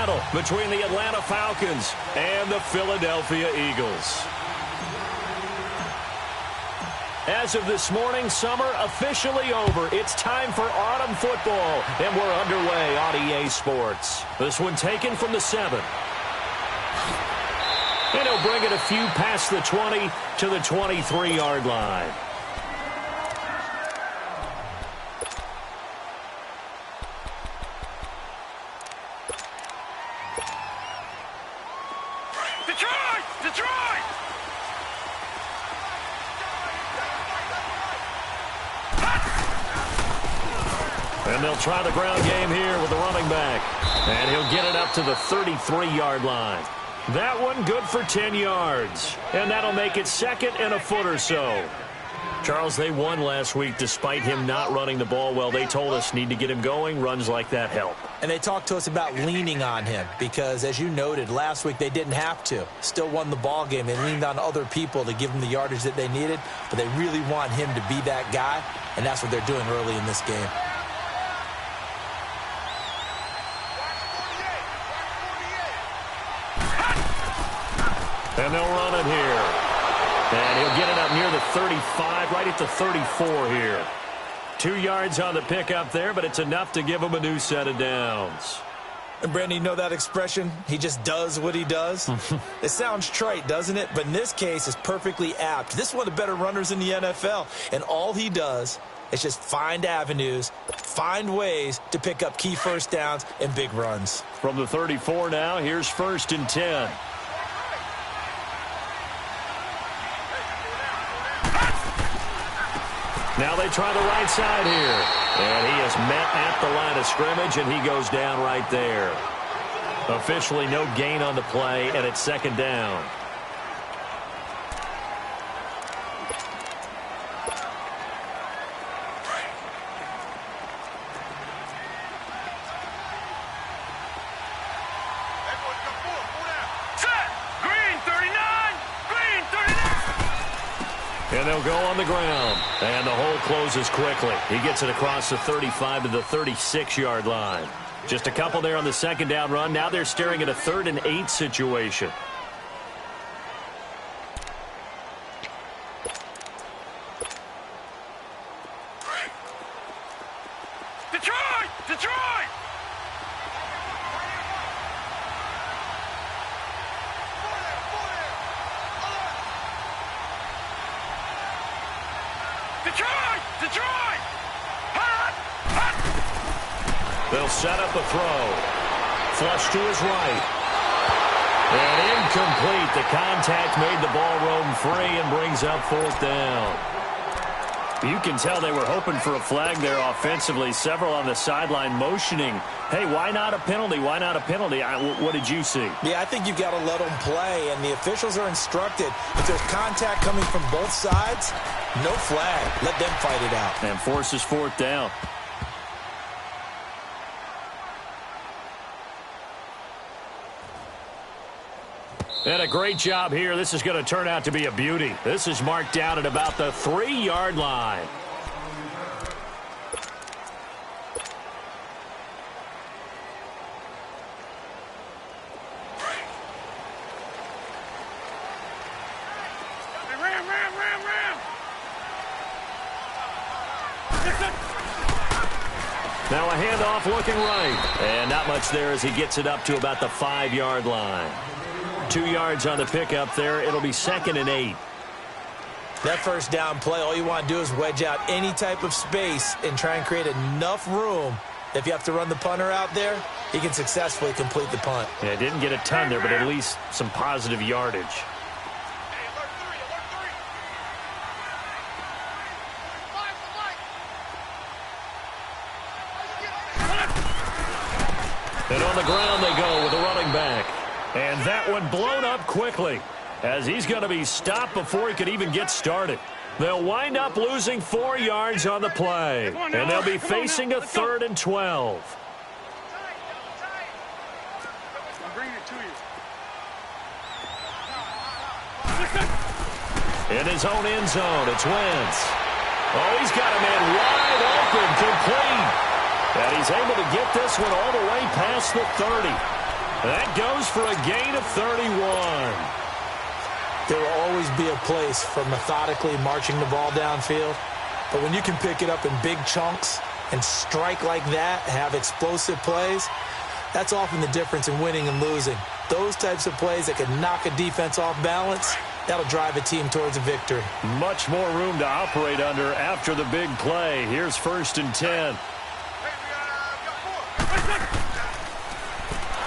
battle between the Atlanta Falcons and the Philadelphia Eagles. As of this morning, summer officially over. It's time for autumn football, and we're underway on EA Sports. This one taken from the 7. And he'll bring it a few past the 20 to the 23-yard line. And they'll try the ground game here with the running back. And he'll get it up to the 33-yard line. That one good for 10 yards. And that'll make it second and a foot or so. Charles, they won last week despite him not running the ball well. They told us need to get him going. Runs like that help. And they talked to us about leaning on him because, as you noted, last week they didn't have to. Still won the ball game. They leaned on other people to give them the yardage that they needed. But they really want him to be that guy. And that's what they're doing early in this game. And they'll run it here. And he'll get it up near the 35, right at the 34 here. 2 yards on the pickup there, but it's enough to give him a new set of downs. And, Brandon, you know that expression? He just does what he does? It sounds trite, doesn't it? But in this case, it's perfectly apt. This is one of the better runners in the NFL. And all he does is just find avenues, find ways to pick up key first downs and big runs. From the 34 now, here's 1st and 10. Now they try the right side here. And he is met at the line of scrimmage, and he goes down right there. Officially no gain on the play, and it's 2nd down. And they'll go on the ground. And the hole closes quickly. He gets it across the 35 to the 36-yard line. Just a couple there on the 2nd down run. Now they're staring at a 3rd and 8 situation. Detroit! Detroit! Detroit! Detroit! Hot! Hot! They'll set up a throw. Flush to his right. And incomplete. The contact made the ball roam free and brings up 4th down. You can tell they were hoping for a flag there offensively. Several on the sideline motioning. Hey, why not a penalty? Why not a penalty? What did you see? Yeah, I think you've got to let them play, and the officials are instructed. If there's contact coming from both sides, no flag. Let them fight it out. And forces 4th down. And a great job here. This is going to turn out to be a beauty. This is marked down at about the 3-yard line. Now a handoff looking right. And not much there as he gets it up to about the 5-yard line. 2 yards on the pickup there. It'll be 2nd and 8. That 1st down play, all you want to do is wedge out any type of space and try and create enough room. If you have to run the punter out there, he can successfully complete the punt. Yeah, didn't get a ton there, but at least some positive yardage. And on the ground they go with a running back. And that one blown up quickly as he's going to be stopped before he could even get started. They'll wind up losing 4 yards on the play. And they'll be facing a 3rd and 12. In his own end zone, it's Wentz. Oh, he's got a man wide open, complete. And he's able to get this one all the way past the 30. That goes for a gain of 31. There will always be a place for methodically marching the ball downfield. But when you can pick it up in big chunks and strike like that, have explosive plays, that's often the difference in winning and losing. Those types of plays that can knock a defense off balance, that'll drive a team towards a victory. Much more room to operate under after the big play. Here's 1st and 10.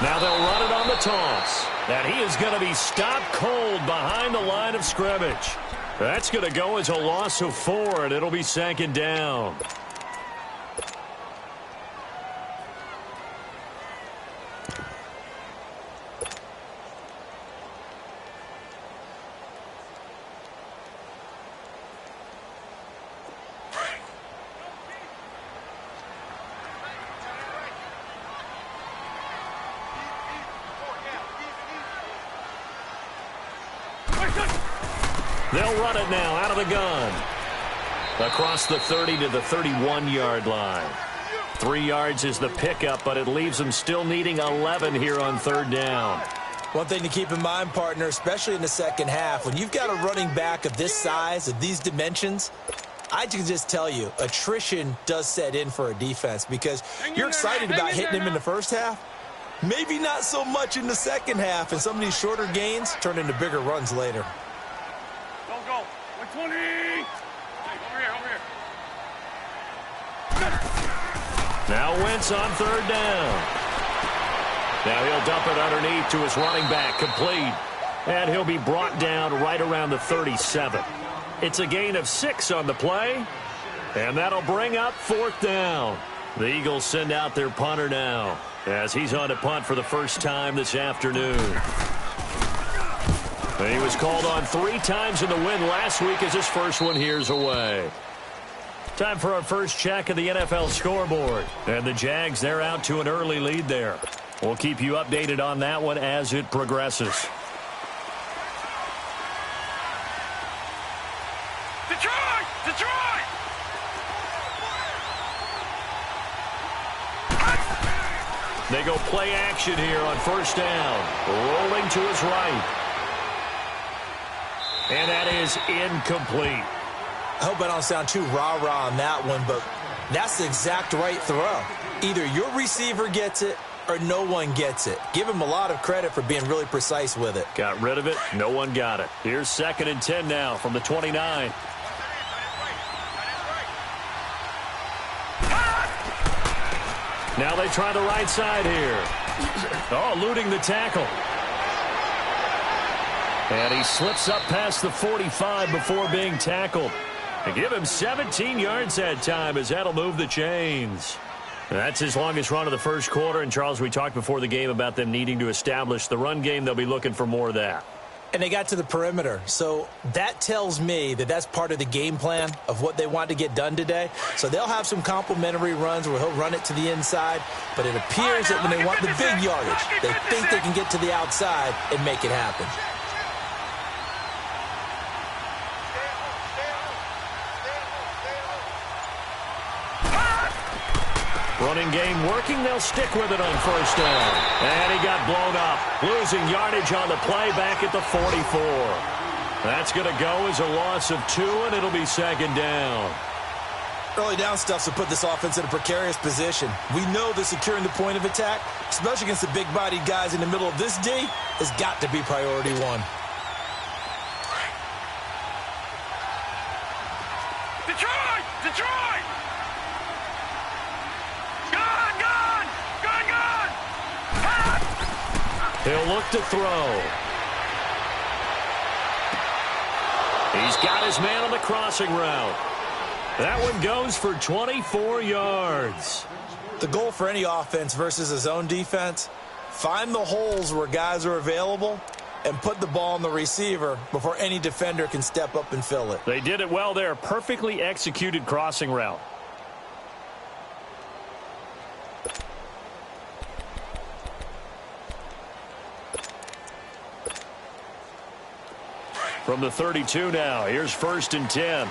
Now they'll run it on the toss. And he is going to be stopped cold behind the line of scrimmage. That's going to go as a loss of 4, and it'll be 2nd down. They'll run it now out of the gun. Across the 30 to the 31-yard line. 3 yards is the pickup, but it leaves them still needing 11 here on 3rd down. One thing to keep in mind, partner, especially in the second half, when you've got a running back of this size, of these dimensions, I can just tell you, attrition does set in for a defense because you're excited about hitting him in the first half. Maybe not so much in the second half, and some of these shorter gains turn into bigger runs later. Go. 120. Over here. Now Wentz on 3rd down. Now he'll dump it underneath to his running back, complete. And he'll be brought down right around the 37. It's a gain of 6 on the play. And that'll bring up 4th down. The Eagles send out their punter now, as he's on to punt for the first time this afternoon. And he was called on 3 times in the win last week as his first one here's away. Time for our first check of the NFL scoreboard. And the Jags, they're out to an early lead there. We'll keep you updated on that one as it progresses. Detroit! They go play action here on 1st down. Rolling to his right. And that is incomplete. I hope I don't sound too rah-rah on that one, but that's the exact right throw. Either your receiver gets it or no one gets it. Give him a lot of credit for being really precise with it. Got rid of it. No one got it. Here's 2nd and 10 now from the 29. Now they try the right side here. Oh, eluding the tackle. And he slips up past the 45 before being tackled. And give him 17 yards that time, as that'll move the chains. That's his longest run of the first quarter. And, Charles, we talked before the game about them needing to establish the run game. They'll be looking for more of that. And they got to the perimeter. So that tells me that that's part of the game plan of what they want to get done today. So they'll have some complimentary runs where he'll run it to the inside. But it appears that when they want the big yardage, they think they can get to the outside and make it happen. Running game working. They'll stick with it on 1st down. And he got blown up. Losing yardage on the play back at the 44. That's going to go as a loss of 2, and it'll be 2nd down. Early down stuff to put this offense in a precarious position. We know that securing the point of attack, especially against the big-bodied guys in the middle of this D, has got to be priority 1. Detroit! He'll look to throw. He's got his man on the crossing route. That one goes for 24 yards. The goal for any offense versus his own defense, find the holes where guys are available and put the ball on the receiver before any defender can step up and fill it. They did it well there. Perfectly executed crossing route. From the 32 now, here's 1st and 10.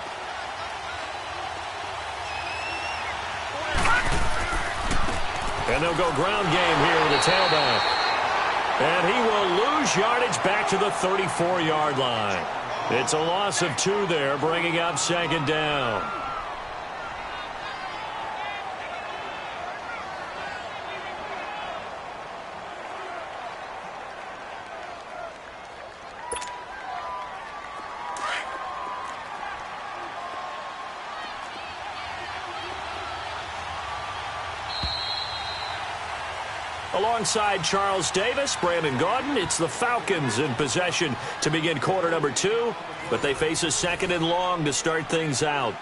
And they'll go ground game here with a tailback. And he will lose yardage back to the 34-yard line. It's a loss of 2 there, bringing up second down. Alongside Charles Davis, Brandon Gaudin, it's the Falcons in possession to begin quarter number 2, but they face a 2nd and long to start things out.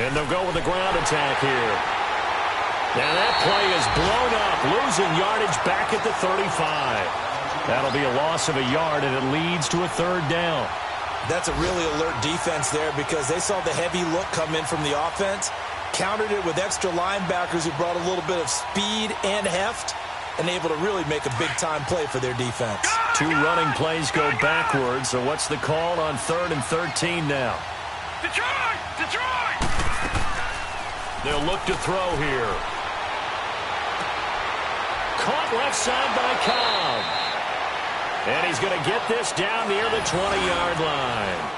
And they'll go with the ground attack here. Now that play is blown up, losing yardage back at the 35. That'll be a loss of a yard, and it leads to a 3rd down. That's a really alert defense there because they saw the heavy look come in from the offense, countered it with extra linebackers who brought a little bit of speed and heft, and able to really make a big-time play for their defense. 2 running plays go backwards, so what's the call on 3rd and 13 now? Detroit! Detroit! They'll look to throw here. Caught left side by Cobb. And he's going to get this down near the 20-yard line.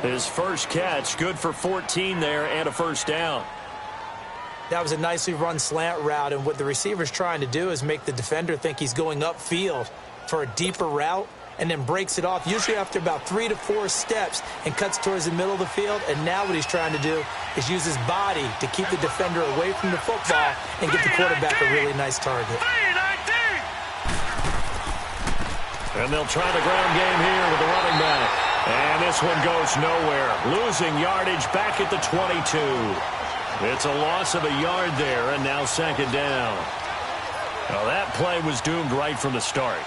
His first catch, good for 14 there and a 1st down. That was a nicely run slant route, and what the receiver's trying to do is make the defender think he's going upfield for a deeper route, and then breaks it off, usually after about 3 to 4 steps, and cuts towards the middle of the field. And now what he's trying to do is use his body to keep the defender away from the football and get the quarterback a really nice target. And they'll try the ground game here with the running back. And this one goes nowhere, losing yardage back at the 22. It's a loss of a yard there, and now 2nd down. Now that play was doomed right from the start.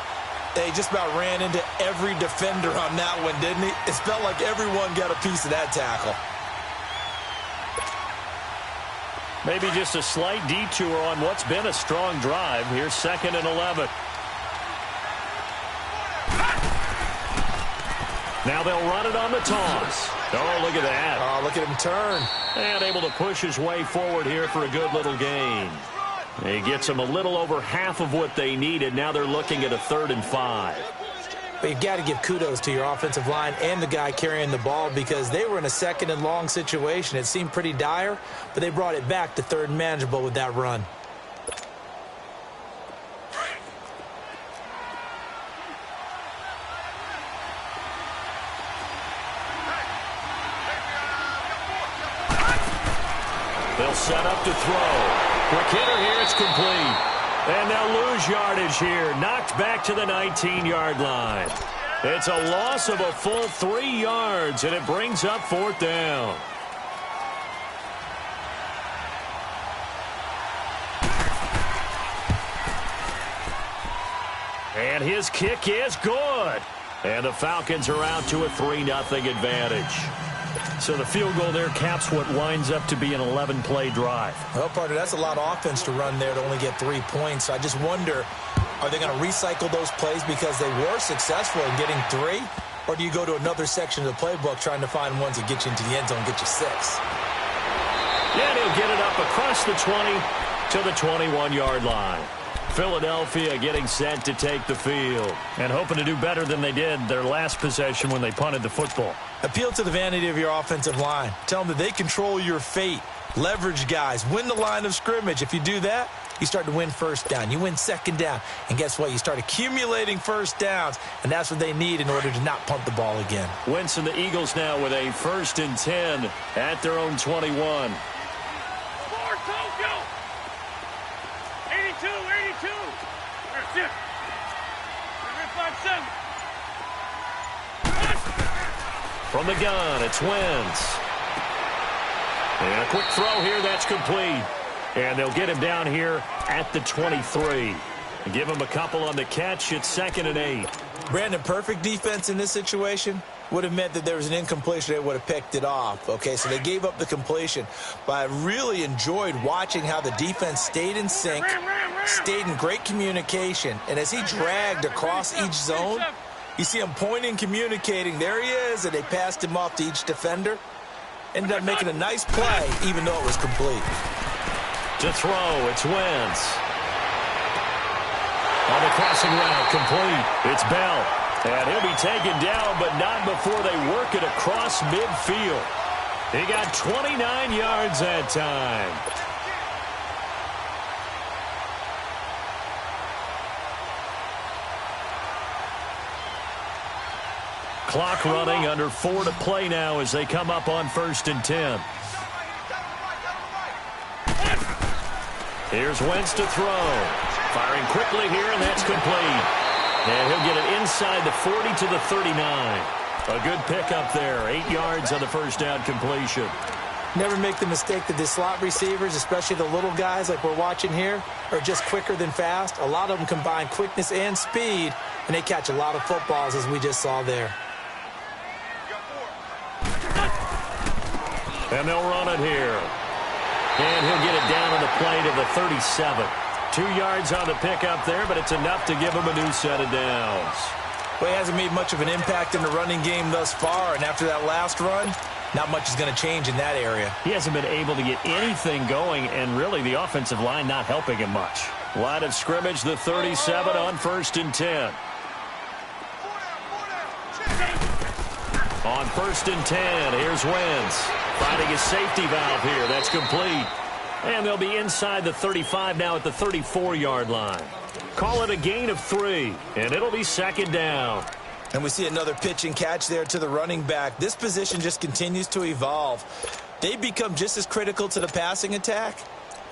They just about ran into every defender on that one, didn't he? It felt like everyone got a piece of that tackle. Maybe just a slight detour on what's been a strong drive. Here's 2nd and 11. Now they'll run it on the toss. Oh, look at that. Oh, look at him turn. And able to push his way forward here for a good little gain. He gets them a little over half of what they needed. Now they're looking at a 3rd and 5. But you've got to give kudos to your offensive line and the guy carrying the ball because they were in a 2nd and long situation. It seemed pretty dire, but they brought it back to 3rd and manageable with that run. They'll set up to throw. Quick hitter here, it's complete. And they'll lose yardage here. Knocked back to the 19-yard line. It's a loss of a full 3 yards, and it brings up 4th down. And his kick is good. And the Falcons are out to a 3-0 advantage. So the field goal there caps what winds up to be an 11-play drive. Well, partner, that's a lot of offense to run there to only get 3 points. So I just wonder, are they going to recycle those plays because they were successful in getting 3? Or do you go to another section of the playbook trying to find ones that get you into the end zone and get you 6? Yeah, and he'll get it up across the 20 to the 21-yard line. Philadelphia getting set to take the field and hoping to do better than they did their last possession when they punted the football. Appeal to the vanity of your offensive line. Tell them that they control your fate. Leverage guys. Win the line of scrimmage. If you do that, you start to win 1st down. You win 2nd down. And guess what? You start accumulating 1st downs. And that's what they need in order to not punt the ball again. Wentz and the Eagles now with a 1st and 10 at their own 21. 82. There's 5-7. From the gun, it's Wentz. And a quick throw here, that's complete. And they'll get him down here at the 23. Give him a couple on the catch. It's 2nd and 8. Brandon, perfect defense in this situation. would have meant that there was an incompletion. They would have picked it off. Okay, so they gave up the completion. But I really enjoyed watching how the defense stayed in sync, stayed in great communication. And as he dragged across each zone, you see him pointing, communicating. There he is, and they passed him off to each defender. Ended up making a nice play, even though it was complete. To throw, it's Wentz. On the crossing route, complete. It's Bell. And he'll be taken down, but not before they work it across midfield. He got 29 yards that time. Clock running, under 4 to play now as they come up on 1st and 10. Here's Wentz to throw. Firing quickly here, and that's complete. And he'll get it inside the 40 to the 39. A good pickup there. 8 yards on the first down completion. Never make the mistake that the slot receivers, especially the little guys like we're watching here, are just quicker than fast. A lot of them combine quickness and speed, and they catch a lot of footballs, as we just saw there. And they'll run it here. And he'll get it down on the play to the 37. 2 yards on the pickup there, but it's enough to give him a new set of downs. Well, he hasn't made much of an impact in the running game thus far, and after that last run, not much is going to change in that area. He hasn't been able to get anything going, and really the offensive line not helping him much. Line of scrimmage, the 37 on 1st and 10. On 1st and 10, here's Wentz. Finding his safety valve here. That's complete. And they'll be inside the 35 now at the 34-yard line. Call it a gain of 3, and it'll be 2nd down. And we see another pitch and catch there to the running back. This position just continues to evolve. They become just as critical to the passing attack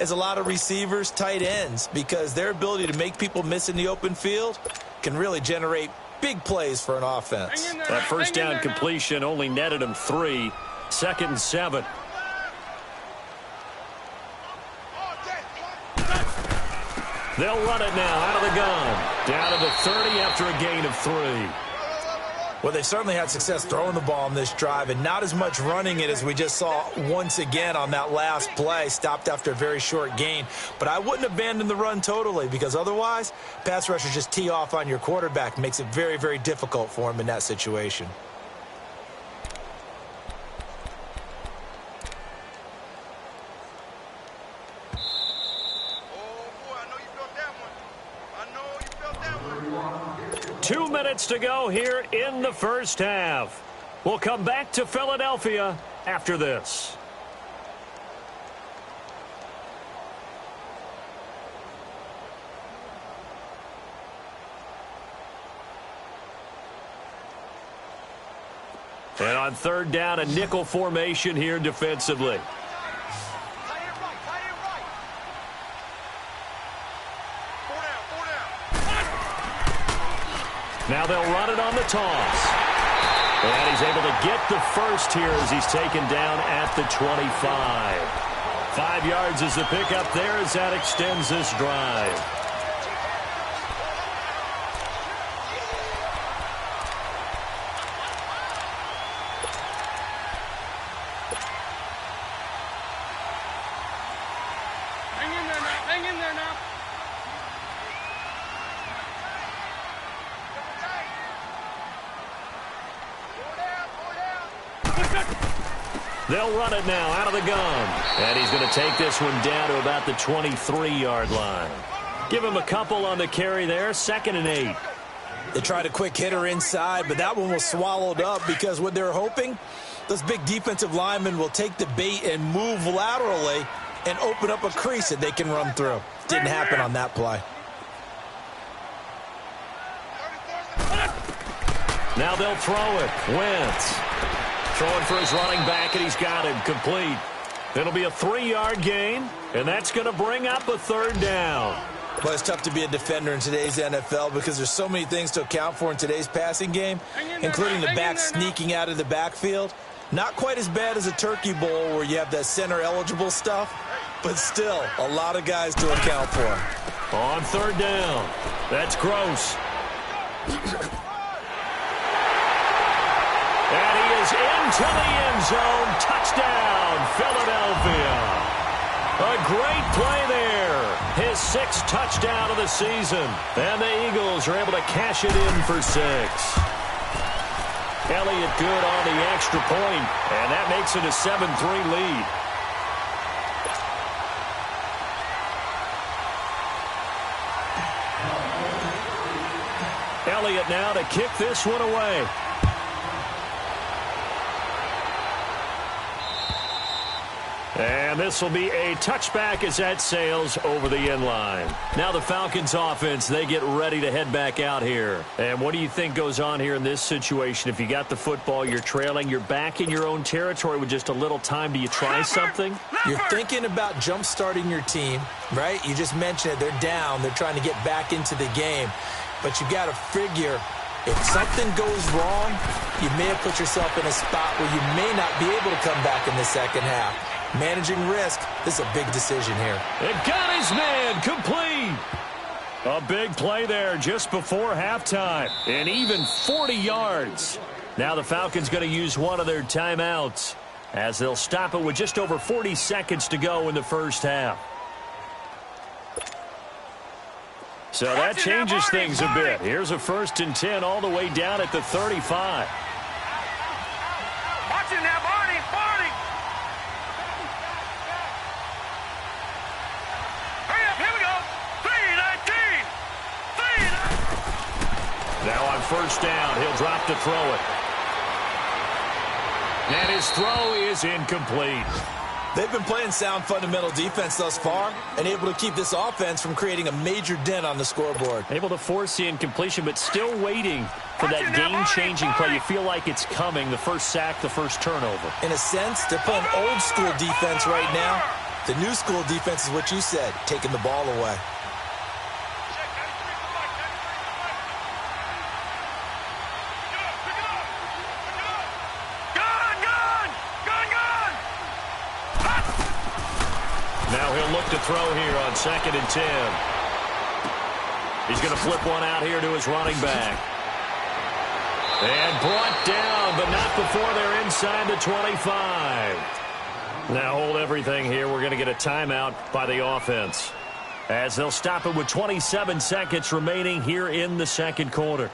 as a lot of receivers, tight ends, because their ability to make people miss in the open field can really generate big plays for an offense. That first down completion only netted him 3. 2nd and 7. They'll run it now out of the gun. Down to the 30 after a gain of 3. Well, they certainly had success throwing the ball on this drive, and not as much running it as we just saw once again on that last play. Stopped after a very short gain. But I wouldn't abandon the run totally, because otherwise, pass rushers just tee off on your quarterback. Makes it very, very difficult for him in that situation. Two minutes to go here in the first half. We'll come back to Philadelphia after this. And on 3rd down, a nickel formation here defensively. Now they'll run it on the toss. And he's able to get the first here as he's taken down at the 25. 5 yards is the pickup there as that extends this drive. Hang in there now. They'll run it now out of the gun. And he's going to take this one down to about the 23-yard line. Give him a couple on the carry there. 2nd and 8. They tried a quick hitter inside, but that one was swallowed up because what they're hoping, those big defensive linemen will take the bait and move laterally and open up a crease that they can run through. Didn't happen on that play. Now they'll throw it. Wentz throwing for his running back, and he's got him complete. It'll be a 3-yard gain, and that's going to bring up a 3rd down. Well, it's tough to be a defender in today's NFL because there's so many things to account for in today's passing game, including the back sneaking out of the backfield. Not quite as bad as a turkey bowl where you have that center-eligible stuff, but still a lot of guys to account for. On 3rd down, that's Gross. And he is into the end zone. Touchdown, Philadelphia. A great play there. His 6th touchdown of the season. And the Eagles are able to cash it in for 6. Elliott good on the extra point, and that makes it a 7-3 lead. Elliott now to kick this one away. And this will be a touchback as that sails over the end line. Now the Falcons offense, they get ready to head back out here. And what do you think goes on here in this situation? If you got the football, you're trailing, you're back in your own territory with just a little time. Do you try something? You're thinking about jump-starting your team, right? You just mentioned it. They're down. They're trying to get back into the game. But you got to figure, if something goes wrong, you may have put yourself in a spot where you may not be able to come back in the second half. Managing risk, this is a big decision here. It got his man complete. A big play there just before halftime. And even 40 yards. Now the Falcons going to use one of their timeouts as they'll stop it with just over 40 seconds to go in the first half. So that changes things a bit. Here's a 1st and 10 all the way down at the 35. Watching that, Barney, Barney. Hurry up, here we go. 3-19. Now on 1st down, he'll drop to throw it. And his throw is incomplete. They've been playing sound fundamental defense thus far and able to keep this offense from creating a major dent on the scoreboard. Able to force the incompletion, but still waiting for that game-changing play. You feel like it's coming, the first sack, the first turnover. In a sense, they're playing old-school defense right now. The new school defense is what you said, taking the ball away. Now he'll look to throw here on 2nd and 10. He's going to flip one out here to his running back. And brought down, but not before they're inside the 25. Now hold everything here. We're going to get a timeout by the offense, as they'll stop it with 27 seconds remaining here in the second quarter.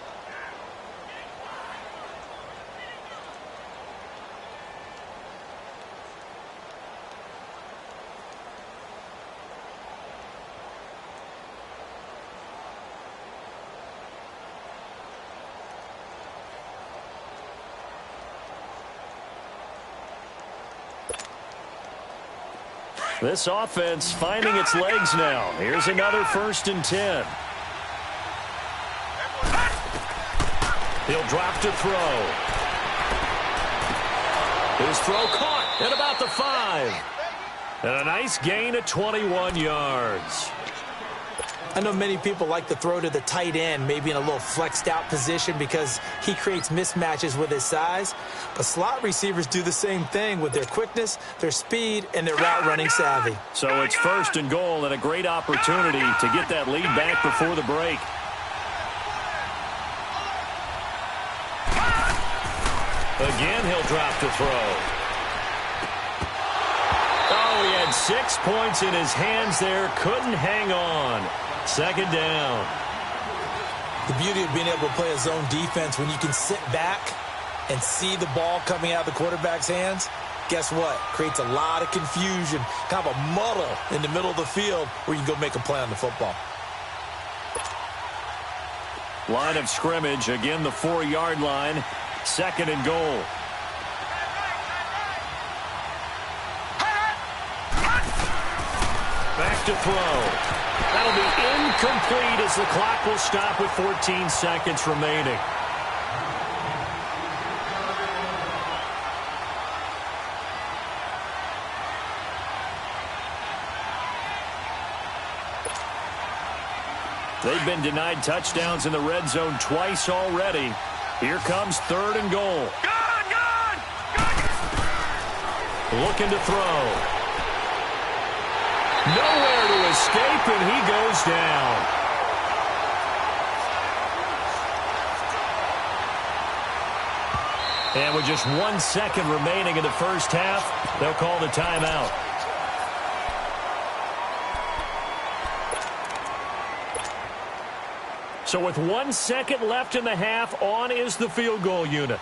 This offense finding its legs now. Here's another 1st and 10. He'll drop to throw. His throw caught at about the 5. And a nice gain of 21 yards. I know many people like to throw to the tight end, maybe in a little flexed out position because he creates mismatches with his size. But slot receivers do the same thing with their quickness, their speed, and their route running savvy. So it's 1st and goal and a great opportunity to get that lead back before the break. Again, he'll drop to throw. Oh, he had 6 points in his hands there. Couldn't hang on. 2nd down. The beauty of being able to play a zone defense when you can sit back and see the ball coming out of the quarterback's hands, guess what? Creates a lot of confusion, kind of a muddle in the middle of the field where you can go make a play on the football. Line of scrimmage, again the 4-yard line, 2nd and goal. Back to throw. That'll be incomplete as the clock will stop with 14 seconds remaining. They've been denied touchdowns in the red zone twice already. Here comes 3rd and goal. Looking to throw. Nowhere to escape, and he goes down. And with just 1 second remaining in the first half, they'll call the timeout. So with 1 second left in the half, on is the field goal unit.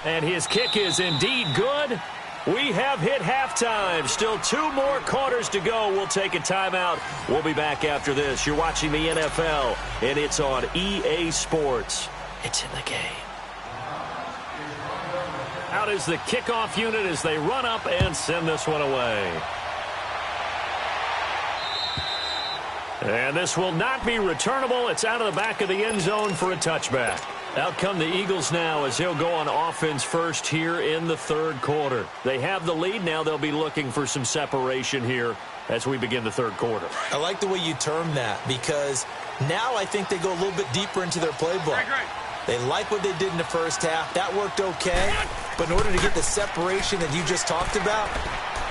And his kick is indeed good. We have hit halftime. Still 2 more quarters to go. We'll take a timeout. We'll be back after this. You're watching the NFL, and it's on EA Sports. It's in the game. Out is the kickoff unit as they run up and send this one away. And this will not be returnable. It's out of the back of the end zone for a touchback. Out come the Eagles now as they'll go on offense first here in the third quarter. They have the lead. Now they'll be looking for some separation here as we begin the third quarter. I like the way you term that because now I think they go a little bit deeper into their playbook. They like what they did in the first half. That worked okay. But in order to get the separation that you just talked about,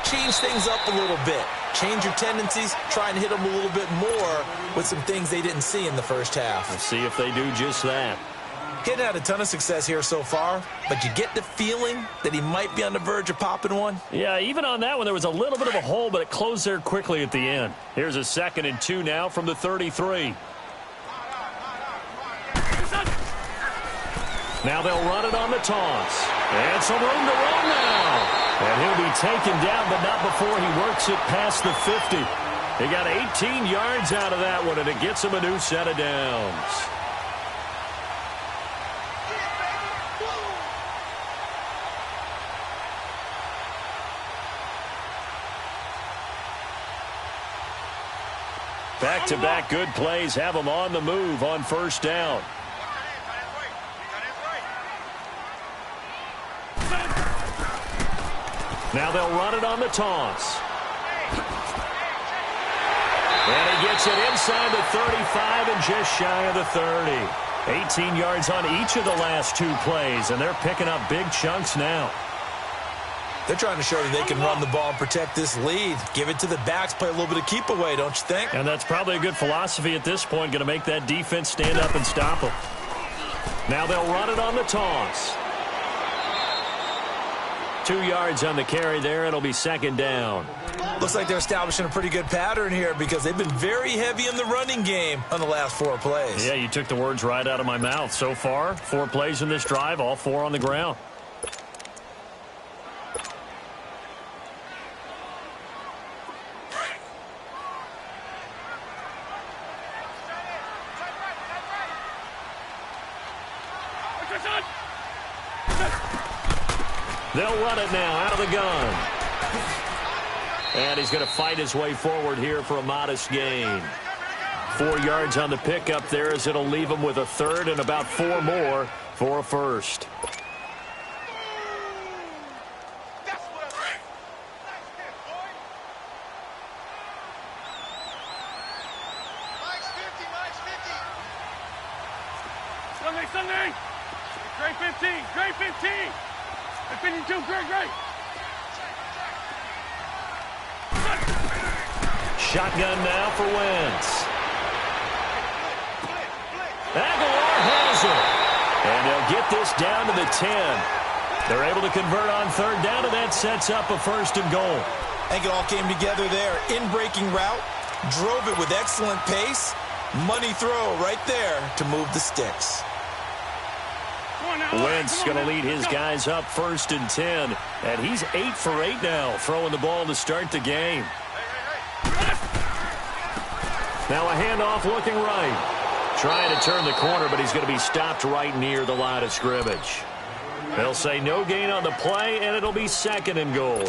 change things up a little bit. Change your tendencies. Try and hit them a little bit more with some things they didn't see in the first half. Let's see if they do just that. Hitting had a ton of success here so far, but you get the feeling that he might be on the verge of popping one. Yeah, even on that one, there was a little bit of a hole, but it closed there quickly at the end. Here's a 2nd and 2 now from the 33. Now they'll run it on the toss. And some room to run now. And he'll be taken down, but not before he works it past the 50. He got 18 yards out of that one, and it gets him a new set of downs. Back-to-back good plays have them on the move on first down. Now they'll run it on the toss. And he gets it inside the 35 and just shy of the 30. 18 yards on each of the last 2 plays, and they're picking up big chunks now. They're trying to show that they can run the ball and protect this lead. Give it to the backs, play a little bit of keep away, don't you think? And that's probably a good philosophy at this point, going to make that defense stand up and stop them. Now they'll run it on the toss. 2 yards on the carry there. It'll be 2nd down. Looks like they're establishing a pretty good pattern here because they've been very heavy in the running game on the last 4 plays. Yeah, you took the words right out of my mouth. So far, 4 plays in this drive, all 4 on the ground. They'll run it now out of the gun. And he's going to fight his way forward here for a modest gain. 4 yards on the pickup there as it'll leave him with a 3rd and about 4 more for a 1st. Sunday. Great 15. Great 15. 52. Great. Shotgun now for Wentz. Aguilar has it. And they'll get this down to the 10. They're able to convert on 3rd down, and that sets up a 1st and goal. I think it all came together there. In-breaking route, drove it with excellent pace. Money throw right there to move the sticks. Wentz going to lead his guys up 1st and 10. And he's 8 for 8 now, throwing the ball to start the game. Now a handoff looking right. Trying to turn the corner, but he's going to be stopped right near the line of scrimmage. They'll say no gain on the play, and it'll be 2nd and goal.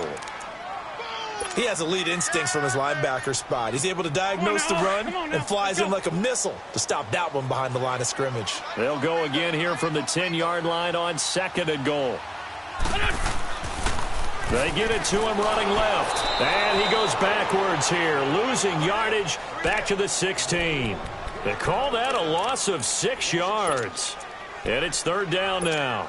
He has elite instincts from his linebacker spot. He's able to diagnose the run and flies in like a missile to stop that one behind the line of scrimmage. They'll go again here from the 10-yard line on 2nd and goal. They get it to him running left. And he goes backwards here, losing yardage back to the 16. They call that a loss of 6 yards. And it's 3rd down now.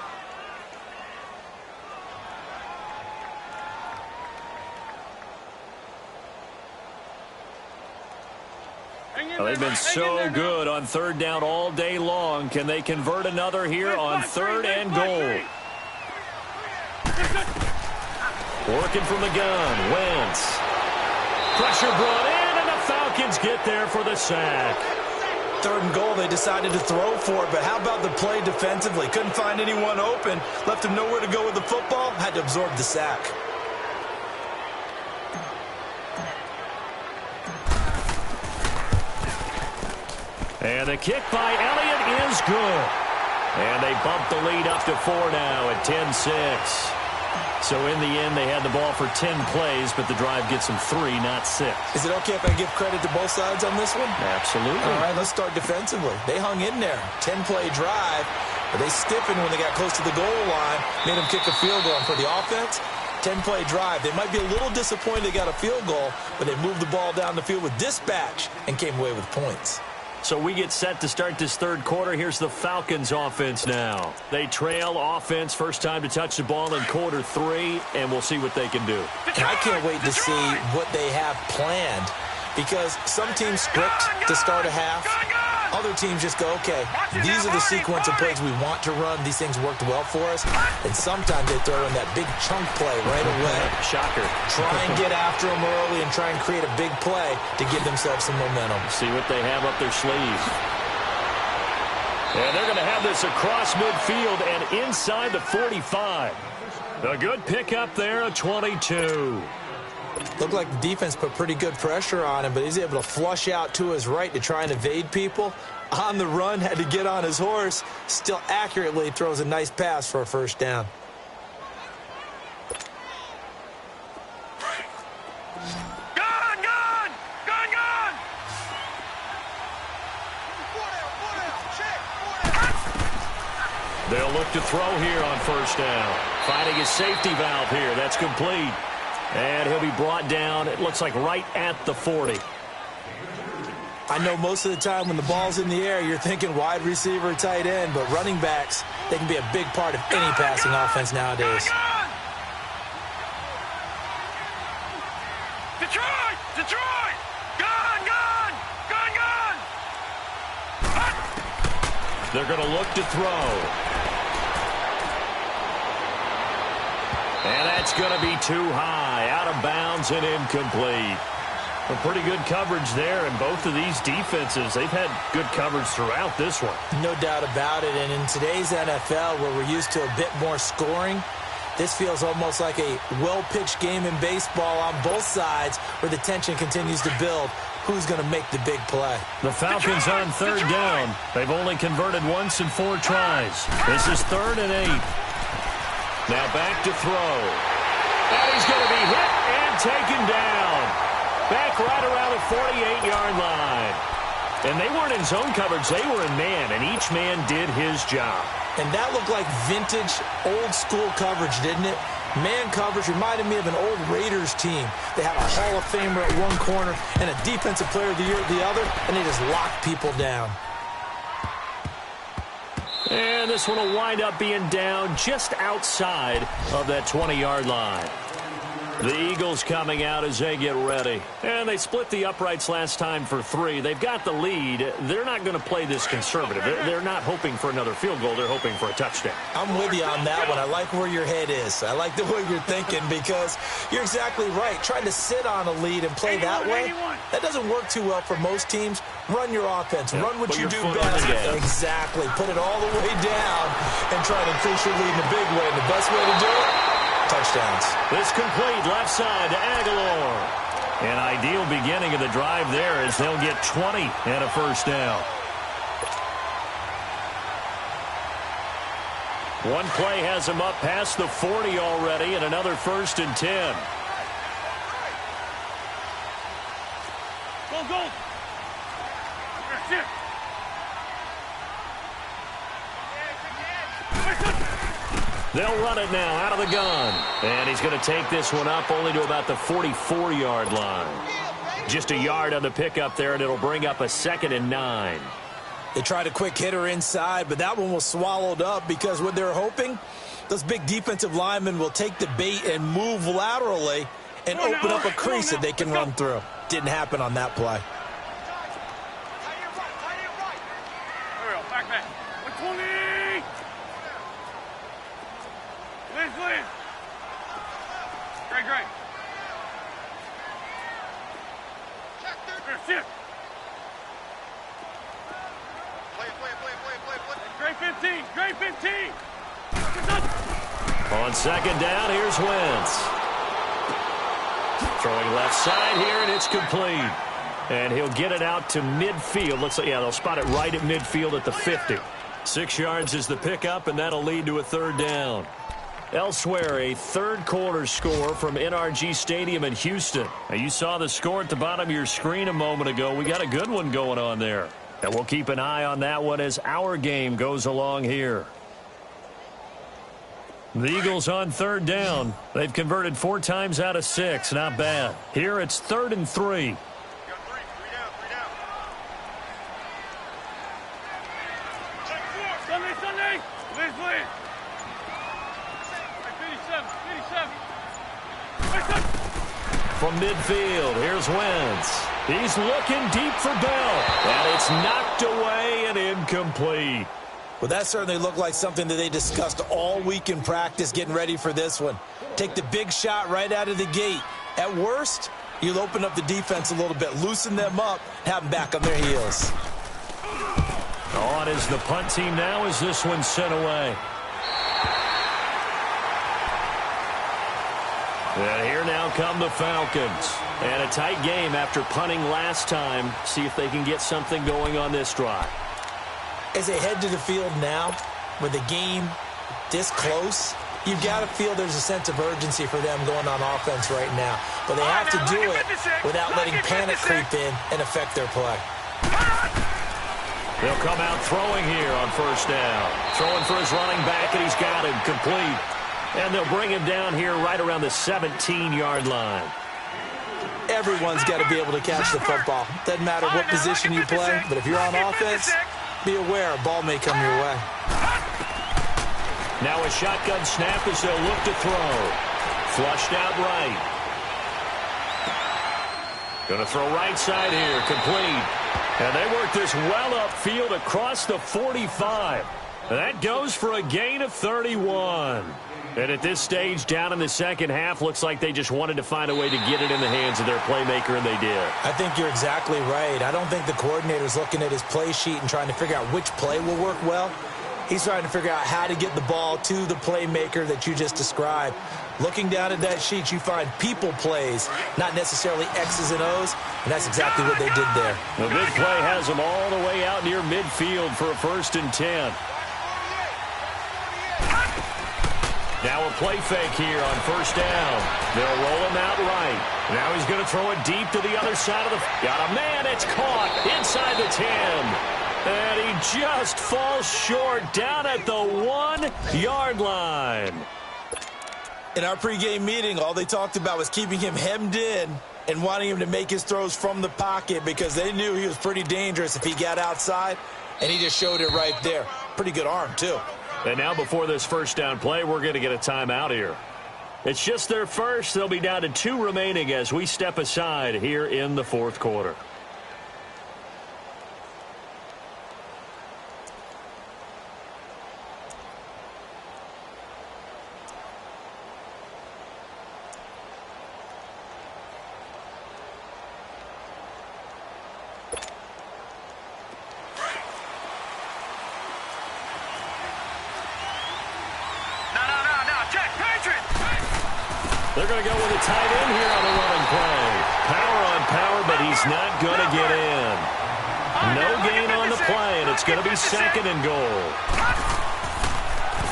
Well, they've been so good on third down all day long. Can they convert another here on third and goal? Working from the gun, Wentz. Pressure brought in, and the Falcons get there for the sack. Third and goal, they decided to throw for it, but how about the play defensively? Couldn't find anyone open, left him nowhere to go with the football, had to absorb the sack. And the kick by Elliott is good. And they bump the lead up to 4 now at 10-6. So in the end, they had the ball for 10 plays, but the drive gets them 3, not 6. Is it okay if I give credit to both sides on this one? Absolutely. All right, let's start defensively. They hung in there. 10-play drive, but they stiffened when they got close to the goal line, made them kick a field goal. And for the offense, 10-play drive. They might be a little disappointed they got a field goal, but they moved the ball down the field with dispatch and came away with points. So we get set to start this third quarter. Here's the Falcons offense now. They trail offense, first time to touch the ball in quarter 3, and we'll see what they can do. And I can't wait to see what they have planned, because some teams script to start a half. Other teams just go, okay, these are the sequence of plays we want to run. These things worked well for us. And sometimes they throw in that big chunk play right away. Shocker. Try and get after them early and try and create a big play to give themselves some momentum. See what they have up their sleeve. And they're going to have this across midfield and inside the 45. A good pickup there, a 22. Looked like the defense put pretty good pressure on him, but he's able to flush out to his right to try and evade people. On the run, had to get on his horse. Still accurately throws a nice pass for a first down. They'll look to throw here on first down. Finding his safety valve here. That's complete. And he'll be brought down, it looks like right at the 40. I know most of the time when the ball's in the air, you're thinking wide receiver, tight end, but running backs, they can be a big part of any passing offense nowadays. Detroit! Detroit! Gun! Gun! Gun! Gun! They're going to look to throw. And that's going to be too high, out of bounds and incomplete. A pretty good coverage there, and both of these defenses, they've had good coverage throughout this one. No doubt about it, and in today's NFL, where we're used to a bit more scoring, this feels almost like a well-pitched game in baseball on both sides, where the tension continues to build. Who's going to make the big play? The Falcons on third down. They've only converted once in 4 tries. This is 3rd and 8. Now back to throw. And he's going to be hit and taken down. Back right around the 48-yard line. And they weren't in zone coverage. They were in man, and each man did his job. And that looked like vintage, old-school coverage, didn't it? Man coverage reminded me of an old Raiders team. They had a Hall of Famer at one corner and a Defensive Player of the Year at the other, and they just locked people down. And this one will wind up being down just outside of that 20-yard line. The Eagles coming out as they get ready. And they split the uprights last time for 3. They've got the lead. They're not going to play this conservative. They're not hoping for another field goal. They're hoping for a touchdown. I'm with you on that one. I like where your head is. I like the way you're thinking, because you're exactly right. Trying to sit on a lead and play that way, that doesn't work too well for most teams. Run your offense. Run what you do best. Exactly. Put it all the way down and try to increase your lead in a big way. And the best way to do it, touchdowns. This complete left side to Aguilar. An ideal beginning of the drive there as they'll get 20 and a first down. One play has them up past the 40 already, and another 1st and 10. Go, go! That's it! They'll run it now out of the gun. And he's going to take this one up only to about the 44-yard line. Just a yard on the pickup there, and it'll bring up a 2nd and 9. They tried a quick hitter inside, but that one was swallowed up because what they're hoping, those big defensive linemen will take the bait and move laterally and open up a crease that they can run through. Didn't happen on that play. 20. Liz. Great. Shift. Play. Great 15. On second down, here's Wentz. Throwing left side here, and it's complete. And he'll get it out to midfield. Looks like, yeah, they'll spot it right at midfield at the 50. 6 yards is the pickup, and that'll lead to a third down. Elsewhere, a third-quarter score from NRG Stadium in Houston. Now, you saw the score at the bottom of your screen a moment ago. We got a good one going on there. And we'll keep an eye on that one as our game goes along here. The Eagles on third down. They've converted 4 times out of 6. Not bad. Here it's 3rd and 3. Sunday. Liz. 57. From midfield, here's Wentz. He's looking deep for Bell. And it's knocked away and incomplete. Well, that certainly looked like something that they discussed all week in practice getting ready for this one. Take the big shot right out of the gate. At worst, you'll open up the defense a little bit, loosen them up, have them back on their heels. On is the punt team now as this one's sent away. And here now come the Falcons. And a tight game after punting last time. See if they can get something going on this drive. As they head to the field now, with the game this close, you've got to feel there's a sense of urgency for them going on offense right now. But they have to do it without letting panic creep in and affect their play. They'll come out throwing here on first down. Throwing for his running back, and he's got him complete. And they'll bring him down here right around the 17-yard line. Everyone's got to be able to catch the football. Doesn't matter what position you play, but if you're on offense, be aware a ball may come your way. Now a shotgun snap as they'll look to throw. Flushed out right. Going to throw right side here, complete. And they work this well upfield across the 45. That goes for a gain of 31. And at this stage, down in the second half, looks like they just wanted to find a way to get it in the hands of their playmaker, and they did. I think you're exactly right. I don't think the coordinator's looking at his play sheet and trying to figure out which play will work well. He's trying to figure out how to get the ball to the playmaker that you just described. Looking down at that sheet, you find people plays, not necessarily X's and O's, and that's exactly what they did there. The big play has them all the way out near midfield for a 1st and 10. Now a play fake here on first down. They'll roll him out right. Now he's going to throw it deep to the other side of the... Got a man, it's caught inside the 10. And he just falls short down at the 1-yard line. In our pregame meeting, all they talked about was keeping him hemmed in and wanting him to make his throws from the pocket because they knew he was pretty dangerous if he got outside, and he just showed it right there. Pretty good arm, too. And now before this first down play, we're going to get a timeout here. It's just their first. They'll be down to 2 remaining as we step aside here in the 4th quarter. They're going to go with a tight end here on the running play. Power on power, but he's not going to get in. No gain on the play, and it's going to be 2nd and goal.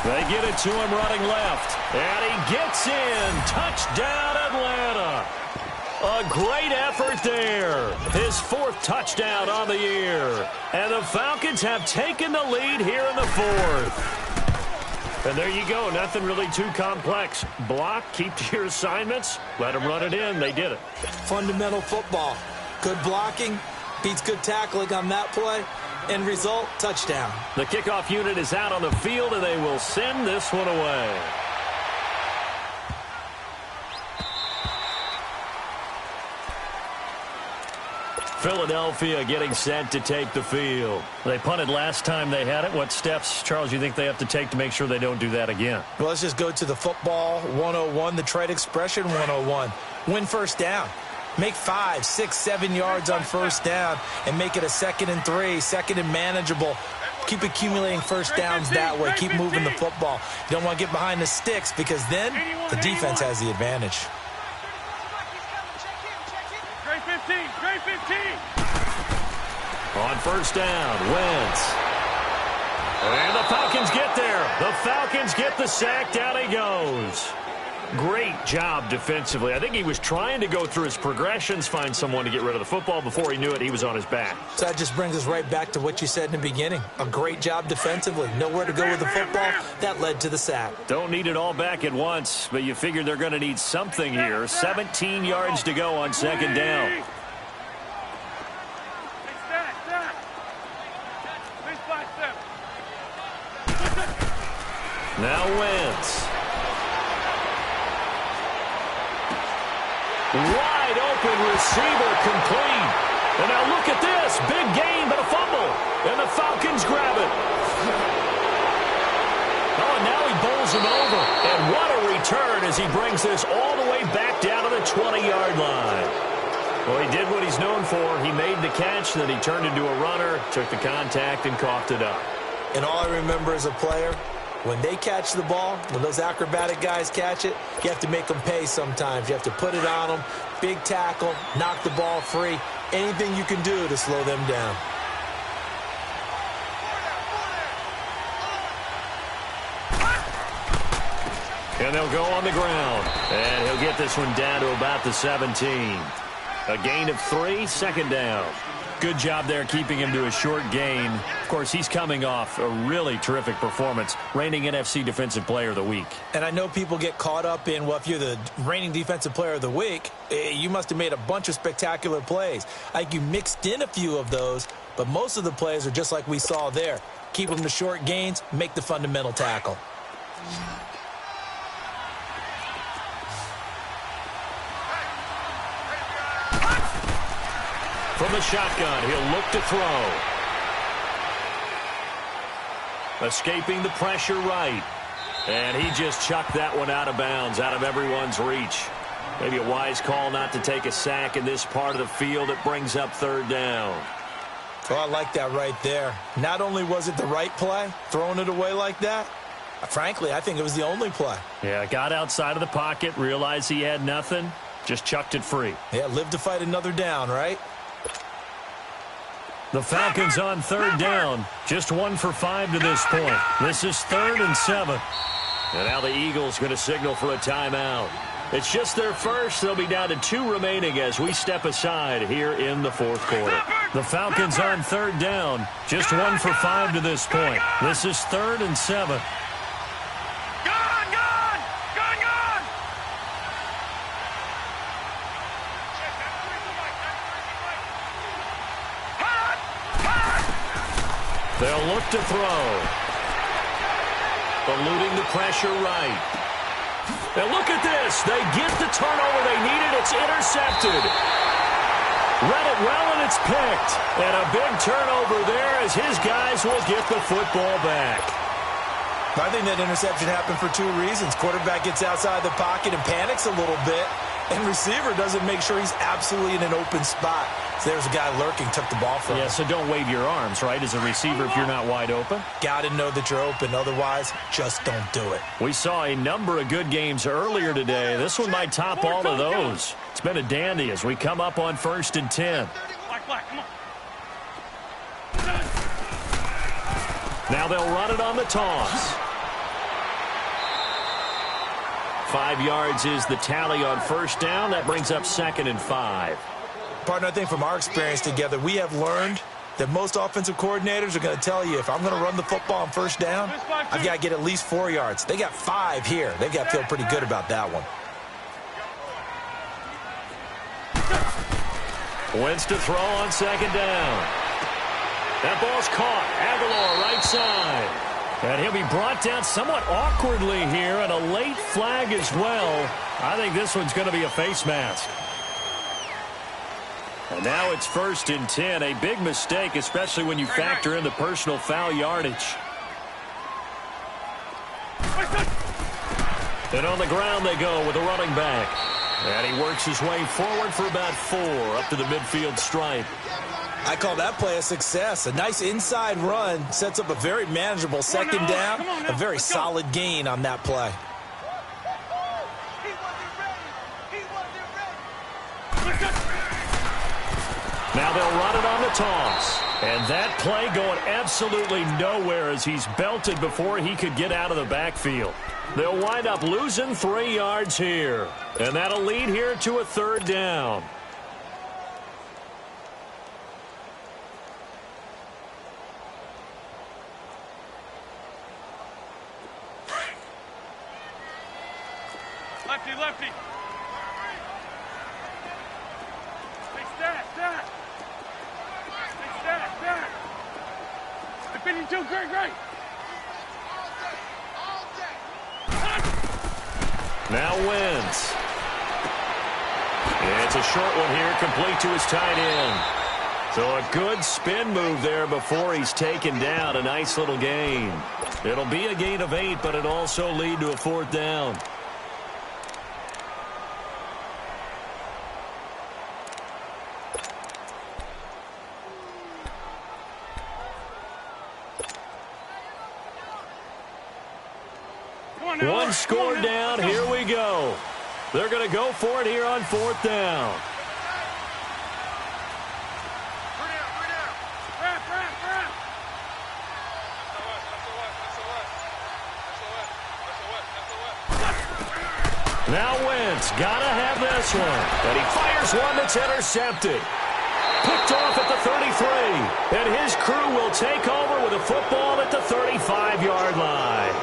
They get it to him running left, and he gets in. Touchdown, Atlanta. A great effort there. His 4th touchdown on the year. And the Falcons have taken the lead here in the 4th. And there you go. Nothing really too complex. Block, keep to your assignments, let them run it in. They did it. Fundamental football. Good blocking, beats good tackling on that play. End result, touchdown. The kickoff unit is out on the field, and they will send this one away. Philadelphia getting set to take the field. They punted last time they had it. What steps, Charles, you think they have to take to make sure they don't do that again? Well, let's just go to the football 101, the trade expression 101. Win first down. Make 5, 6, 7 yards on first down and make it a 2nd and 3, 2nd and manageable. Keep accumulating first downs that way. Keep moving the football. You don't want to get behind the sticks because then the defense has the advantage. Great 15, great 15. On first down, Wentz. And the Falcons get there. The Falcons get the sack. Down he goes. Great job defensively. I think he was trying to go through his progressions, find someone to get rid of the football. Before he knew it, he was on his back. So that just brings us right back to what you said in the beginning. A great job defensively. Nowhere to go with the football. That led to the sack. Don't need it all back at once, but you figure they're going to need something here. 17 yards to go on second down. Now Wentz. Wide open receiver complete. And now look at this. Big gain, but a fumble. And the Falcons grab it. Oh, and now he bowls him over. And what a return as he brings this all the way back down to the 20-yard line. Well, he did what he's known for. He made the catch, then he turned into a runner, took the contact, and coughed it up. And all I remember as a player, when they catch the ball, when those acrobatic guys catch it, you have to make them pay sometimes. You have to put it on them, big tackle, knock the ball free, anything you can do to slow them down. And they'll go on the ground. And he'll get this one down to about the 17. A gain of 3, second down. Good job there keeping him to a short gain. Of course, he's coming off a really terrific performance, reigning NFC Defensive Player of the Week. And I know people get caught up in, well, if you're the reigning Defensive Player of the Week, you must have made a bunch of spectacular plays. I think you mixed in a few of those, but most of the plays are just like we saw there. Keep them to short gains, make the fundamental tackle. From the shotgun, he'll look to throw. Escaping the pressure right. And he just chucked that one out of bounds, out of everyone's reach. Maybe a wise call not to take a sack in this part of the field. It brings up third down. Oh, I like that right there. Not only was it the right play, throwing it away like that, frankly, I think it was the only play. Yeah, got outside of the pocket, realized he had nothing, just chucked it free. Yeah, live to fight another down, right? The Falcons on third down. Just 1 for 5 to this point. This is 3rd and 7. And now the Eagles going to signal for a timeout. It's just their first. They'll be down to 2 remaining as we step aside here in the fourth quarter. The Falcons on third down. Just 1 for 5 to this point. This is 3rd and 7. They'll look to throw. Eluding the pressure right. And look at this. They get the turnover they needed. It's intercepted. Read it well, and it's picked. And a big turnover there as his guys will get the football back. I think that interception happened for 2 reasons. Quarterback gets outside the pocket and panics a little bit. And receiver doesn't make sure he's absolutely in an open spot. So there's a guy lurking, took the ball from him. Yeah, so don't wave your arms, right, as a receiver if you're not wide open. Got to know that you're open. Otherwise, just don't do it. We saw a number of good games earlier today. This one might top all of those. It's been a dandy as we come up on 1st and 10. Now they'll run it on the toss. 5 yards is the tally on first down. That brings up 2nd and 5. Partner, I think from our experience together, we have learned that most offensive coordinators are going to tell you, if I'm going to run the football on first down, I've got to get at least 4 yards. They got 5 here. They've got to feel pretty good about that one. Wentz to throw on second down. That ball's caught. Aguilar right side. And he'll be brought down somewhat awkwardly here, and a late flag as well. I think this one's going to be a face mask. And now it's 1st and 10. A big mistake, especially when you factor in the personal foul yardage. And on the ground they go with a running back. And he works his way forward for about 4 up to the midfield stripe. I call that play a success. A nice inside run sets up a very manageable second down. A very solid gain on that play. Now they'll run it on the toss. And that play going absolutely nowhere as he's belted before he could get out of the backfield. They'll wind up losing 3 yards here. And that'll lead here to a 3rd down. Lefty, lefty. Hey, stat. Hey, stat. The 52, great. Now wins. It's a short one here, complete to his tight end. So a good spin move there before he's taken down. A nice little gain. It'll be a gain of 8, but it'll also lead to a 4th down. One score down. Here we go. They're going to go for it here on 4th down. Now Wentz, gotta have this one. And he fires one that's intercepted. Picked off at the 33. And his crew will take over with a football at the 35-yard line.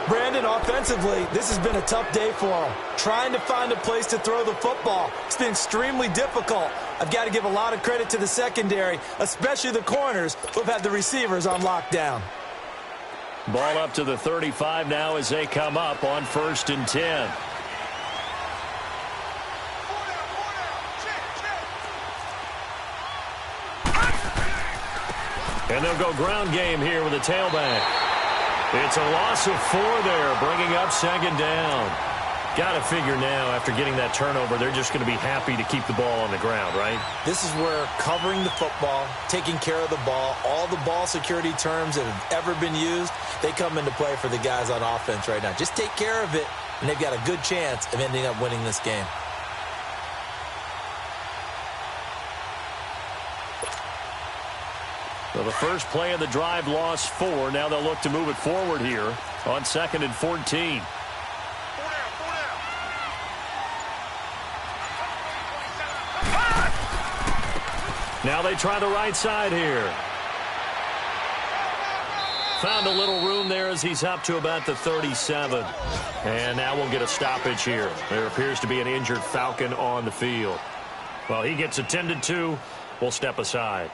Brandon, offensively, this has been a tough day for him. Trying to find a place to throw the football. It's been extremely difficult. I've got to give a lot of credit to the secondary, especially the corners who've had the receivers on lockdown. Ball up to the 35 now as they come up on 1st and 10. And they'll go ground game here with a tailback. It's a loss of 4 there, bringing up 2nd down. Got to figure now, after getting that turnover, they're just going to be happy to keep the ball on the ground, right? This is where covering the football, taking care of the ball, all the ball security terms that have ever been used, they come into play for the guys on offense right now. Just take care of it, and they've got a good chance of ending up winning this game. So the first play of the drive lost 4. Now they'll look to move it forward here on 2nd and 14. Now they try the right side here. Found a little room there as he's up to about the 37. And now we'll get a stoppage here. There appears to be an injured Falcon on the field. Well, he gets attended to. We'll step aside.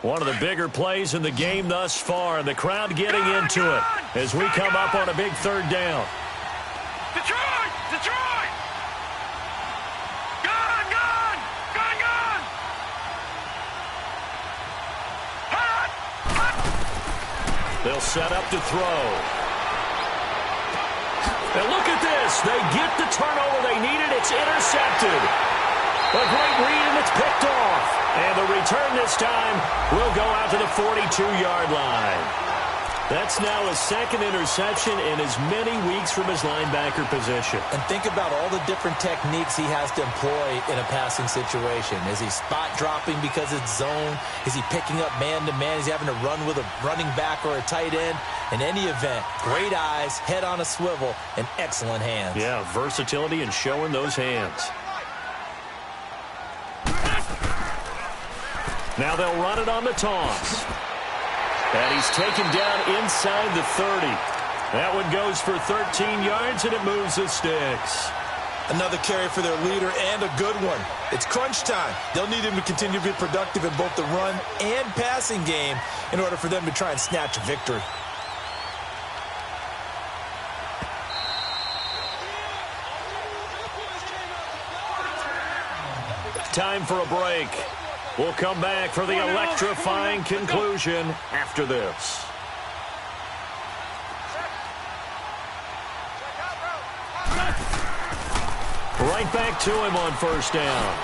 One of the bigger plays in the game thus far, and the crowd getting into it as we come up on a big 3rd down. Detroit! Detroit! Gone! Hot! They'll set up to throw. And look at this. They get the turnover they needed. It's intercepted. A great read, and it's picked off. And the return this time will go out to the 42-yard line. That's now his 2nd interception in as many weeks from his linebacker position. And think about all the different techniques he has to employ in a passing situation. Is he spot dropping because it's zone? Is he picking up man-to-man? Is he having to run with a running back or a tight end? In any event, great eyes, head on a swivel, and excellent hands. Yeah, versatility and showing those hands. Now they'll run it on the toss. And he's taken down inside the 30. That one goes for 13 yards, and it moves the sticks. Another carry for their leader and a good one. It's crunch time. They'll need him to continue to be productive in both the run and passing game in order for them to try and snatch a victory. Time for a break. We'll come back for the electrifying conclusion after this. Right back to him on first down.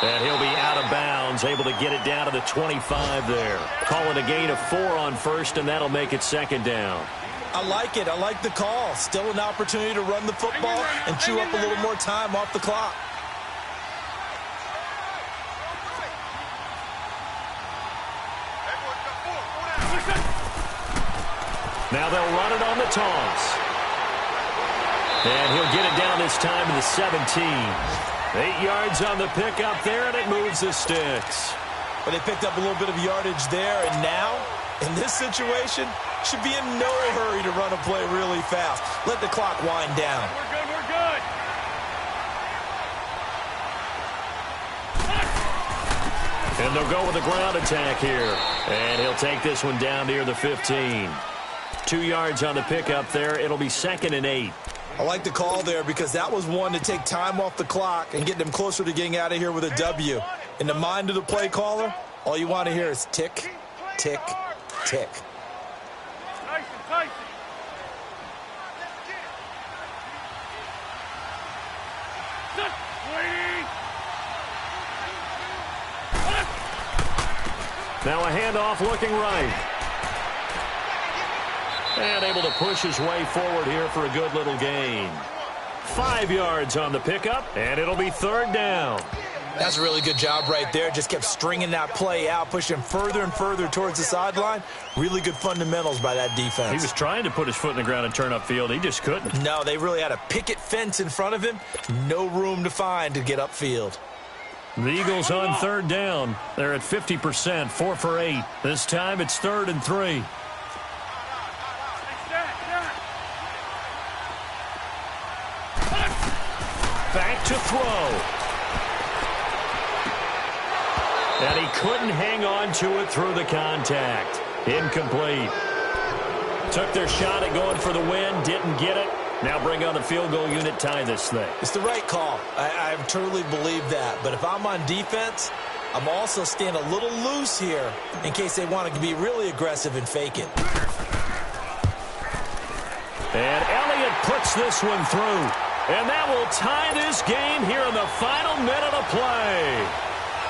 And he'll be out of bounds, able to get it down to the 25 there. Call it a gain of 4 on first, and that'll make it second down. I like it. I like the call. Still an opportunity to run the football and chew up a little more time off the clock. Now they'll run it on the toss. And he'll get it down this time to the 17. 8 yards on the pickup there, and it moves the sticks. But they picked up a little bit of yardage there, and now, in this situation, should be in no hurry to run a play really fast. Let the clock wind down. We're good, we're good. And they'll go with a ground attack here. And he'll take this one down near the 15. 2 yards on the pickup there. It'll be 2nd and 8. I like the call there because that was one to take time off the clock and get them closer to getting out of here with a W. In the mind of the play caller, all you want to hear is tick, tick, tick. Tyson. Now a handoff looking right. And able to push his way forward here for a good little gain. 5 yards on the pickup, and it'll be 3rd down. That's a really good job right there. Just kept stringing that play out, pushing further and further towards the sideline. Really good fundamentals by that defense. He was trying to put his foot in the ground and turn upfield. He just couldn't. No, they really had a picket fence in front of him. No room to find to get upfield. The Eagles on 3rd down. They're at 50%, 4 for 8. This time it's 3rd and 3. Back to throw. And he couldn't hang on to it through the contact. Incomplete. Took their shot at going for the win, didn't get it. Now bring on the field goal unit, tie this thing. It's the right call. I totally believe that. But if I'm on defense, I'm also staying a little loose here in case they want to be really aggressive and fake it. And Elliott puts this one through. And that will tie this game here in the final minute of play.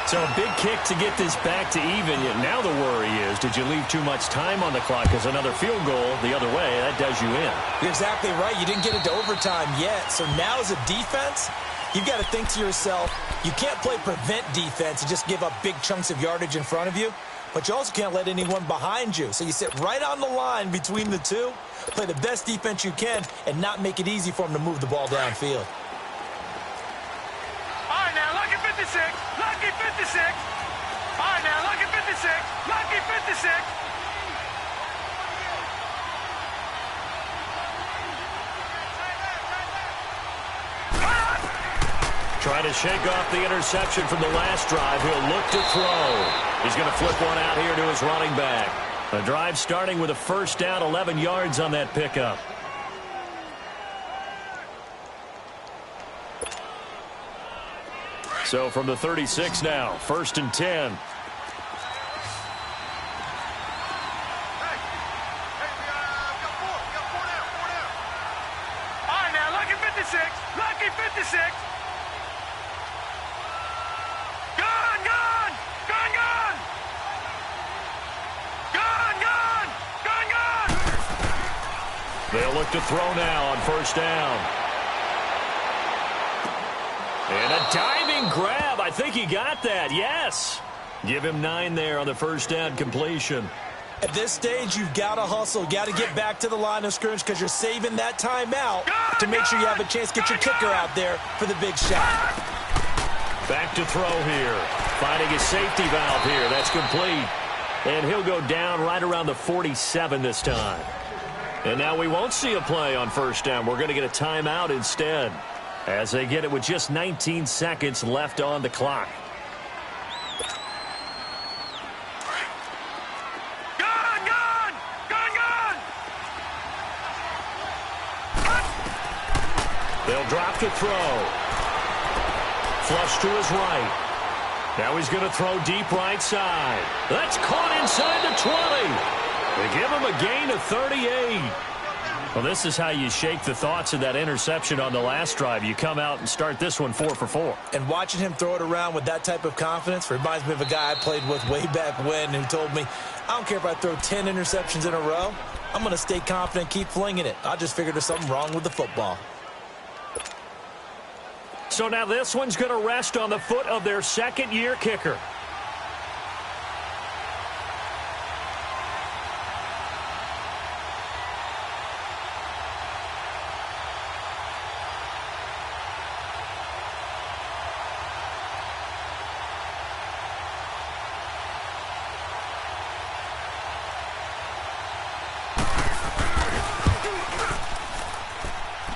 So a big kick to get this back to even. Now the worry is, did you leave too much time on the clock? Because another field goal the other way, that does you in. You're exactly right. You didn't get into overtime yet. So now as a defense, you've got to think to yourself, you can't play prevent defense and just give up big chunks of yardage in front of you. But you also can't let anyone behind you. So you sit right on the line between the two, play the best defense you can, and not make it easy for them to move the ball downfield. All right, now, lucky 56. Lucky 56. All right, now, lucky 56. Lucky 56. Trying to shake off the interception from the last drive. He'll look to throw. He's going to flip one out here to his running back. The drive starting with a first down, 11 yards on that pickup. So from the 36 now, 1st and 10. All right, now, lucky 56. Lucky 56. Gone, gone. Gone, gone. Gone, gone. Gone, gone. They'll look to throw now on first down. And a diving grab. I think he got that. Yes. Give him 9 there on the first down completion. At this stage, you've got to hustle. You've got to get back to the line of scrimmage because you're saving that timeout to make sure you have a chance to get your kicker out there for the big shot. Back to throw here. Finding his safety valve here. That's complete. And he'll go down right around the 47 this time. And now we won't see a play on first down. We're going to get a timeout instead, as they get it with just 19 seconds left on the clock. They'll drop to throw. Flush to his right. Now he's going to throw deep right side. That's caught inside the 20. They give him a gain of 38. Well, this is how you shake the thoughts of that interception on the last drive. You come out and start this one 4 for 4. And watching him throw it around with that type of confidence reminds me of a guy I played with way back when who told me, I don't care if I throw 10 interceptions in a row. I'm going to stay confident, keep flinging it. I just figured there's something wrong with the football. So now this one's going to rest on the foot of their second-year kicker.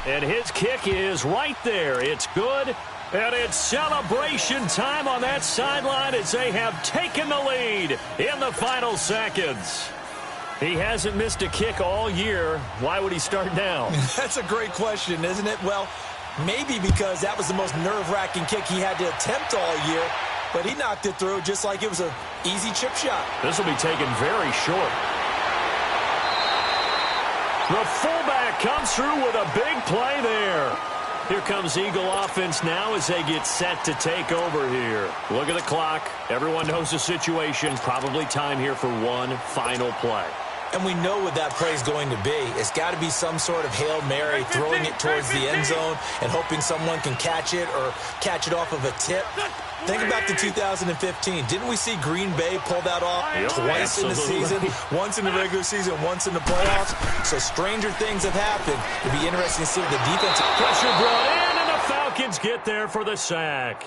And his kick is right there. It's good. And it's celebration time on that sideline as they have taken the lead in the final seconds. He hasn't missed a kick all year. Why would he start now? That's a great question, isn't it? Well, maybe because that was the most nerve-wracking kick he had to attempt all year. But he knocked it through just like it was an easy chip shot. This will be taken very short. The fullback comes through with a big play there. Here comes Eagle offense now as they get set to take over here. Look at the clock. Everyone knows the situation. Probably time here for one final play. And we know what that play is going to be. It's got to be some sort of Hail Mary, throwing it towards the end zone and hoping someone can catch it or catch it off of a tip. Think about the 2015. Didn't we see Green Bay pull that off twice in the season? Once in the regular season, once in the playoffs. So stranger things have happened. It'll be interesting to see the defensive pressure brought in, and the Falcons get there for the sack.